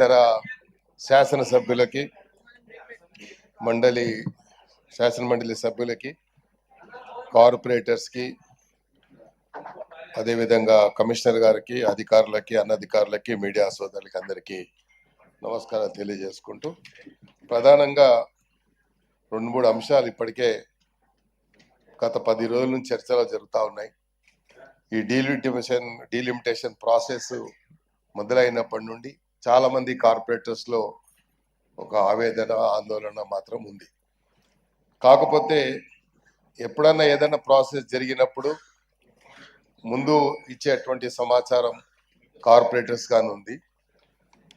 ఇతర శాసనసభ్యులకి శాసన మండలి సభ్యులకి కార్పొరేటర్స్కి అదేవిధంగా కమిషనర్ గారికి అధికారులకి అనధికారులకి మీడియా సోదరులకి అందరికీ నమస్కారాలు తెలియజేసుకుంటూ ప్రధానంగా 2-3 అంశాలు ఇప్పటికే గత 10 రోజుల నుంచి చర్చలు జరుగుతూ ఉన్నాయి. ఈ డీలిమిటేషన్ ప్రాసెస్ మొదలైనప్పటి నుండి చాలా మంది కార్పొరేటర్స్ లో ఒక ఆవేదన ఆందోళన మాత్రం ఉంది. కాకపోతే ఎప్పుడన్నా ఏదైనా ప్రాసెస్ జరిగినప్పుడు ముందు ఇచ్చేటువంటి సమాచారం కార్పొరేటర్స్ గాని ఉంది.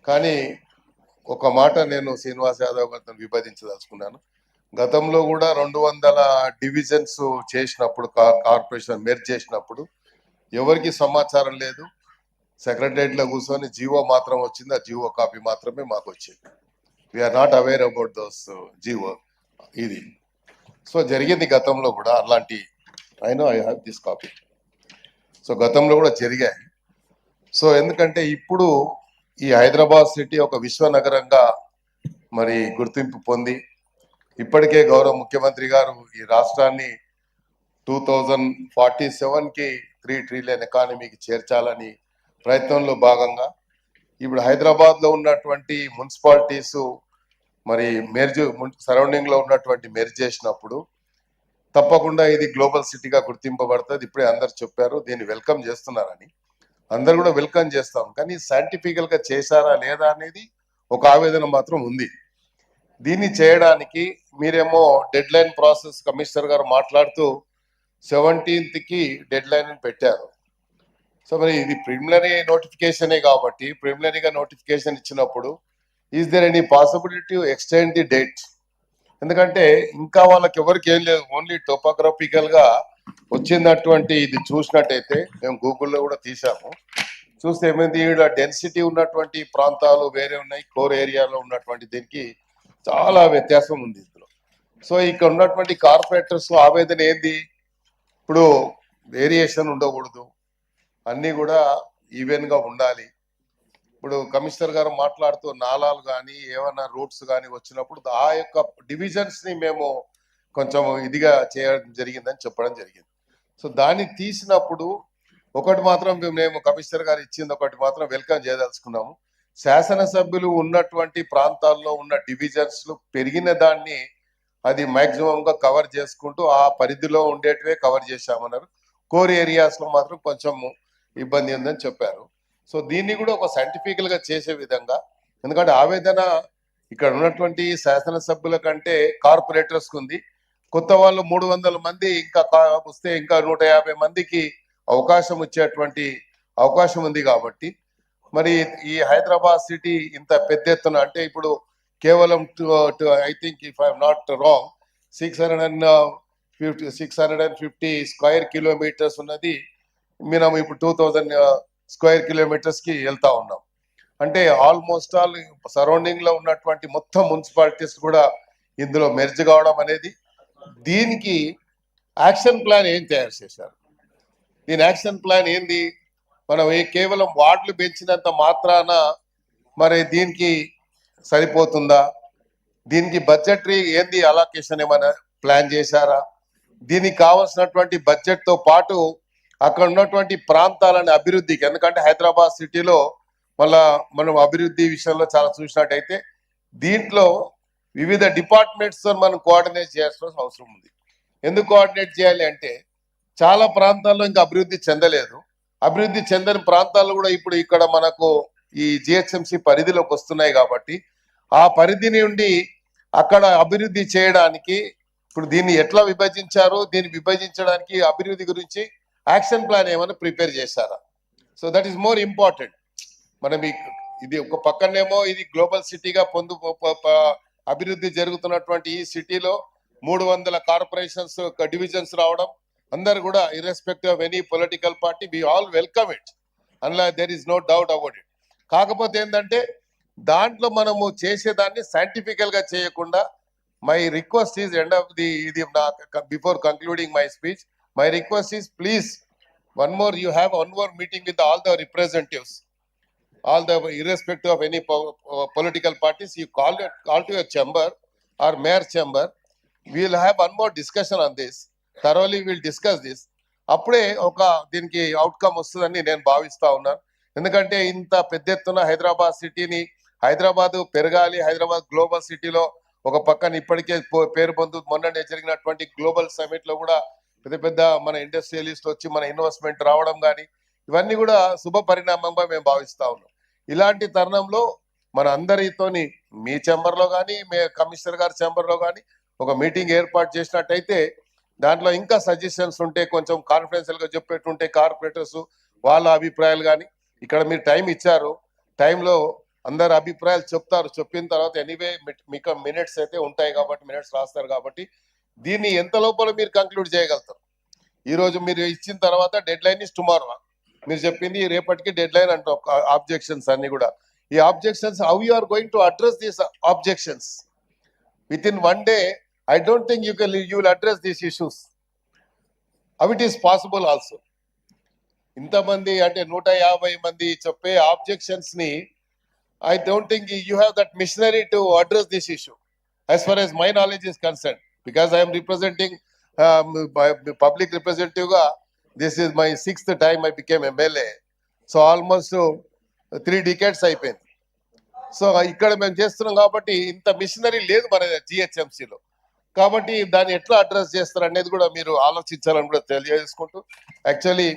కానీ ఒక మాట నేను శ్రీనివాస్ యాదవ్ గారితో విభజించదలుచుకున్నాను. గతంలో కూడా 200 డివిజన్స్ చేసినప్పుడు కార్పొరేషన్ మెర్జ్ చేసినప్పుడు ఎవరికి సమాచారం లేదు. సెక్రటరియట్ లో కూర్చొని జీవో మాత్రం వచ్చింది. ఆ జీవో కాపీ మాత్రమే మాకు వచ్చింది. We're not aware about those GO. ఇది సో జరిగింది గతంలో కూడా అలాంటి. I have this copy. So గతంలో కూడా జరిగాయి. సో ఎందుకంటే ఇప్పుడు ఈ హైదరాబాద్ సిటీ ఒక విశ్వనగరంగా మరి గుర్తింపు పొంది ఇప్పటికే గౌరవ ముఖ్యమంత్రి గారు ఈ రాష్ట్రాన్ని 2047కి 3 ట్రిలియన్ ఎకానమీకి చేర్చాలని ప్రయత్నంలో భాగంగా ఇప్పుడు హైదరాబాద్ లో ఉన్నటువంటి మున్సిపాలిటీస్ మరి సరౌండింగ్ లో ఉన్నటువంటి మెర్జ్ చేసినప్పుడు తప్పకుండా ఇది గ్లోబల్ సిటీగా గుర్తింపబడుతుంది. ఇప్పుడే అందరు చెప్పారు, దీన్ని వెల్కమ్ చేస్తున్నారని. అందరు కూడా వెల్కమ్ చేస్తాం. కానీ సైంటిఫికల్ గా చేశారా లేదా అనేది ఒక ఆవేదన మాత్రం ఉంది. దీన్ని చేయడానికి మీరేమో డెడ్ లైన్ ప్రాసెస్ కమిషనర్ గారు మాట్లాడుతూ 17th కి డెడ్ లైన్ పెట్టారు. సో మరి ఇది ప్రిలిమినరీ నోటిఫికేషనే కాబట్టి ప్రిలిమినరీగా నోటిఫికేషన్ ఇచ్చినప్పుడు is there any possibility extend the date? ఎందుకంటే ఇంకా వాళ్ళకి ఎవరికి ఏం లేదు, ఓన్లీ టోపోగ్రఫికల్ గా వచ్చినటువంటి ఇది చూసినట్టయితే మేము గూగుల్లో కూడా తీసాము. చూస్తే ఏమైంది, ఇక్కడ డెన్సిటీ ఉన్నటువంటి ప్రాంతాలు వేరే ఉన్నాయి, కోర్ ఏరియాలో ఉన్నటువంటి దీనికి చాలా వ్యత్యాసం ఉంది ఇందులో. సో ఇక్కడ ఉన్నటువంటి కార్పొరేటర్స్ ఆవేదన ఏంది, ఇప్పుడు వేరియేషన్ ఉండకూడదు, అన్నీ కూడా ఈవెన్ గా ఉండాలి. ఇప్పుడు కమిషనర్ గారు మాట్లాడుతూ నాలాలు కానీ ఏమైనా రూట్స్ కానీ వచ్చినప్పుడు ఆ యొక్క డివిజన్స్ ని మేము కొంచెం ఇదిగా చేయడం జరిగిందని చెప్పడం జరిగింది. సో దాన్ని తీసినప్పుడు ఒకటి మాత్రం మేము కమిషనర్ గారు ఇచ్చింది ఒకటి మాత్రం వెల్కమ్ చేయదలుచుకున్నాము. శాసనసభ్యులు ఉన్నటువంటి ప్రాంతాల్లో ఉన్న డివిజన్స్ పెరిగిన దాన్ని అది మాక్సిమం గా కవర్ చేసుకుంటూ ఆ పరిధిలో ఉండేటివే కవర్ చేశామన్నారు. కోర్ ఏరియాస్ లో మాత్రం కొంచెం ఇబ్బంది ఉందని చెప్పారు. సో దీన్ని కూడా ఒక సైంటిఫికల్ గా చేసే విధంగా, ఎందుకంటే ఆవేదన ఇక్కడ ఉన్నటువంటి శాసనసభ్యుల కంటే కార్పొరేటర్స్ ఉంది. కొత్త వాళ్ళు 300 మంది ఇంకా వస్తే ఇంకా 150 మందికి అవకాశం ఇచ్చేటువంటి అవకాశం ఉంది. కాబట్టి మరి ఈ హైదరాబాద్ సిటీ ఇంత పెద్ద ఎత్తున అంటే ఇప్పుడు కేవలం I think if I'm not wrong 650 square kilometres ఉన్నది. మనం ఇప్పుడు 2000 స్క్వేర్ కిలోమీటర్స్ కి వెళ్తా ఉన్నాం. అంటే ఆల్మోస్ట్ ఆల్ సరౌండింగ్ లో ఉన్నటువంటి మొత్తం మున్సిపాలిటీస్ కూడా ఇందులో మెర్జ్ కావడం అనేది, దీనికి యాక్షన్ ప్లాన్ ఏం తయారు చేశారు? దీని యాక్షన్ ప్లాన్ ఏంది? మనం కేవలం వార్డులు పెంచినంత మాత్రాన మరి దీనికి సరిపోతుందా? దీనికి బడ్జెటరీ ఏంది అలొకేషన్ ఏమైనా ప్లాన్ చేశారా? దీనికి కావాల్సినటువంటి బడ్జెట్ తో పాటు అక్కడ ఉన్నటువంటి ప్రాంతాలని అభివృద్ధికి, ఎందుకంటే హైదరాబాద్ సిటీలో మళ్ళా మనం అభివృద్ధి విషయంలో చాలా చూసినట్టయితే దీంట్లో వివిధ డిపార్ట్మెంట్స్ తో మనం కోఆర్డినేట్ చేయాల్సిన అవసరం ఉంది. ఎందుకు కోఆర్డినేట్ చేయాలి అంటే చాలా ప్రాంతాల్లో ఇంకా అభివృద్ధి చెందలేదు. అభివృద్ధి చెందని ప్రాంతాలు కూడా ఇప్పుడు ఇక్కడ మనకు ఈ జిహెచ్ఎంసి పరిధిలోకి వస్తున్నాయి. కాబట్టి ఆ పరిధి నుండి అక్కడ అభివృద్ధి చేయడానికి ఇప్పుడు దీన్ని ఎట్లా విభజించారు, దీన్ని విభజించడానికి అభివృద్ధి గురించి యాక్షన్ ప్లాన్ ఏమైనా ప్రిపేర్ చేశారా? So that is more important. మనం ఇది ఒక పక్కనేమో ఇది గ్లోబల్ సిటీగా అభివృద్ధి జరుగుతున్నటువంటి ఈ సిటీలో 300 కార్పొరేషన్స్ డివిజన్స్ రావడం, అందరు కూడా irrespective of any political party we all welcome it, అందులో there is no doubt about it. కాకపోతే ఏంటంటే దాంట్లో మనము చేసేదాన్ని సైంటిఫికల్ గా చేయకుండా, my request is end of the ఇది before concluding my speech, my request is please one more meeting with all the representatives. all the irrespective of any political parties, you call to your chamber or mayor chamber. We will have one more discussion on this. Thoroughly we'll discuss this. అప్పుడే ఒక దీనికి outcome వస్తుందని నేను భావిస్తా ఉన్నాను. ఎందుకంటే ఇంత పెద్ద ఎత్తున హైదరాబాద్ సిటీని, హైదరాబాద్ పెరగాలి, హైదరాబాద్ గ్లోబల్ సిటీలో ఒక పక్కన ఇప్పటికే పేరు పొందు మొన్ననే జరిగినటువంటి గ్లోబల్ సమిట్ లో కూడా పెద్ద పెద్ద మన ఇండస్ట్రియలిస్ట్ వచ్చి మన ఇన్వెస్ట్మెంట్ రావడం కానీ ఇవన్నీ కూడా శుభ పరిణామంగా మేము భావిస్తా ఉన్నాం. ఇలాంటి తరుణంలో మన అందరితోని మీ ఛాంబర్ లో కానీ కమిషనర్ గారి ఛాంబర్ లో కానీ ఒక మీటింగ్ ఏర్పాటు చేసినట్టయితే దాంట్లో ఇంకా సజెషన్స్ ఉంటే కొంచెం కాన్ఫిడెన్షియల్ గా చెప్పేటుంటే కార్పొరేటర్స్ వాళ్ళ అభిప్రాయాలు కానీ ఇక్కడ మీరు టైం ఇచ్చారు, టైంలో అందరు అభిప్రాయాలు చెప్తారు. చెప్పిన తర్వాత ఎనీవే మీకు మినిట్స్ అయితే ఉంటాయి కాబట్టి మినిట్స్ రాస్తారు కాబట్టి దీన్ని ఎంత లోపల మీరు కంక్లూడ్ చేయగలుగుతారు. ఈ రోజు మీరు ఇచ్చిన తర్వాత డెడ్ లైన్ ఇస్ టుమారో. మీరు చెప్పింది రేపటికి డెడ్ లైన్ అంటాం. ఆబ్జెక్షన్స్ అన్ని కూడా ఈ objections how you are going to address these objections within 1 day. I don't think you will address these issues. How it is possible also. ఇంతమంది అంటే 150 మంది చెప్పే ఆబ్జెక్షన్స్ ని I don't think you have that machinery to address this issue as far as my knowledge is concerned, because I am representing public representative ga. This is my 6th time I became MLA, so almost 3 decades అయిపోయింది. So ఇక్కడ మేము చేస్తున్నాం కాబట్టి ఇంత machinery లేదు మన జిహెచ్ఎంసీలో. కాబట్టి దాన్ని ఎట్లా అడ్రస్ చేస్తారు అనేది కూడా మీరు ఆలోచించాలని కూడా తెలియజేసుకుంటూ, యాక్చువల్లీ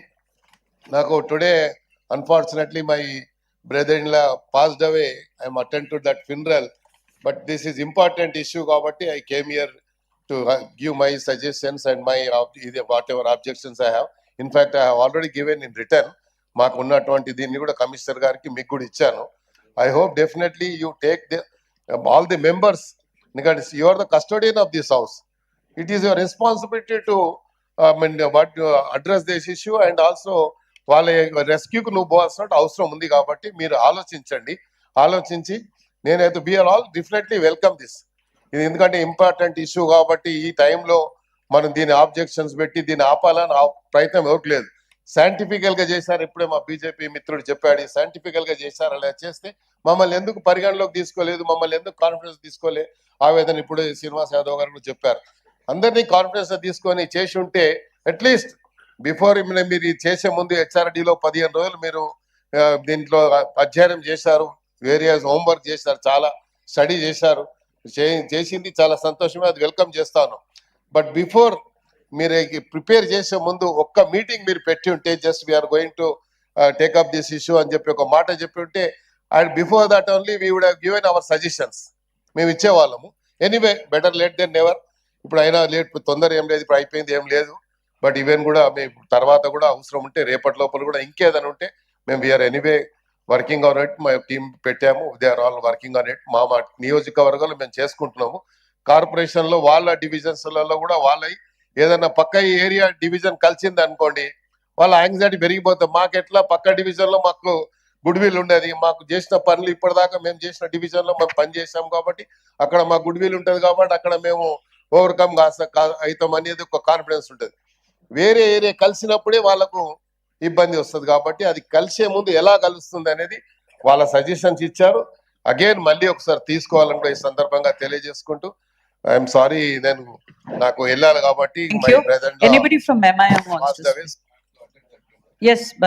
నాకు today unfortunately my brother-in-law passed away. I am attend to that funeral, but this is important issue కాబట్టి I came here to give my suggestions and my whatever objections I have. In fact, I have already given in written. మాకు ఉన్నటువంటి దీన్ని కూడా commissioner గారికి మీకు కూడా ఇచ్చాను. I hope definitely you take all the members, because you are the custodian of this house. It is your responsibility to address this issue, and also వాళ్ళ రెస్క్యూకు నువ్వు పోవాల్సిన అవసరం ఉంది కాబట్టి మీరు ఆలోచించి నేనైతే we're all definitely welcome this. ఇది ఎందుకంటే ఇంపార్టెంట్ ఇష్యూ కాబట్టి ఈ టైంలో మనం దీని ఆబ్జెక్షన్స్ పెట్టి దీన్ని ఆపాలని ప్రయత్నం ఎవరికి లేదు. సైంటిఫికల్ గా చేశారు. ఇప్పుడే మా బీజేపీ మిత్రుడు చెప్పాడు, సైంటిఫికల్ గా చేశారు. అలా చేస్తే మమ్మల్ని ఎందుకు పరిగణలోకి తీసుకోలేదు, మమ్మల్ని ఎందుకు కాన్ఫిడెన్స్ తీసుకోలే ఆవేదన ఇప్పుడే శ్రీనివాస్ యాదవ్ గారు కూడా చెప్పారు. అందరినీ కాన్ఫిడెన్స్ తీసుకొని చేసి ఉంటే అట్లీస్ట్ బిఫోర్ మీరు చేసే ముందు హెచ్ఆర్డీలో 15 రోజులు మీరు దీంట్లో అధ్యయనం చేశారు, వేరియస్ హోంవర్క్ చేశారు, చాలా స్టడీ చేశారు. చేసింది చాలా సంతోషమే, అది వెల్కమ్ చేస్తాను. బట్ బిఫోర్ మీరు ప్రిపేర్ చేసే ముందు ఒక్క మీటింగ్ మీరు పెట్టి ఉంటే, just we're going to take up this issue అని చెప్పి ఒక మాట చెప్పి ఉంటే, and before that only we would have given our suggestions, మేము ఇచ్చేవాళ్ళము. Anyway better late than never. ఇప్పుడు అయినా లేట్, తొందర ఏం లేదు, ఇప్పుడు అయిపోయింది ఏం లేదు. బట్ ఈవెన్ కూడా మేము తర్వాత కూడా అవసరం ఉంటే రేపటి లోపల కూడా ఇంకేదైనా ఉంటే మేము we're anyway working on it. మా టీం పెట్టాము, they are all working on it. మా నియోజకవర్గాలు మేము చేసుకుంటున్నాము. కార్పొరేషన్ లో వాళ్ళ డివిజన్స్లలో కూడా వాళ్ళ ఏదైనా పక్క ఏరియా డివిజన్ కలిసింది అనుకోండి, వాళ్ళ యాంగ్జైటీ పెరిగిపోతాం. మాకెట్లా పక్క డివిజన్ లో మాకు గుడ్ విల్ ఉండేది, మాకు చేసిన పనులు ఇప్పటిదాకా మేము చేసిన డివిజన్ లో మేము పని చేసాం కాబట్టి అక్కడ మాకు గుడ్ విల్ ఉంటుంది కాబట్టి అక్కడ మేము ఓవర్కమ్ అవుతాం అనేది ఒక కాన్ఫిడెన్స్ ఉంటుంది. వేరే ఏరియా కలిసినప్పుడే వాళ్ళకు ఇబ్బంది వస్తుంది కాబట్టి అది కలిసే ముందు ఎలా కలుస్తుంది అనేది వాళ్ళ సజెషన్స్ ఇచ్చారు. అగైన్ మళ్ళీ ఒకసారి తీసుకోవాలని కూడా ఈ సందర్భంగా తెలియజేసుకుంటూ, ఐఎమ్ సారీ, నాకు వెళ్ళాలి కాబట్టి Anybody from MIM wants to speak? Yes.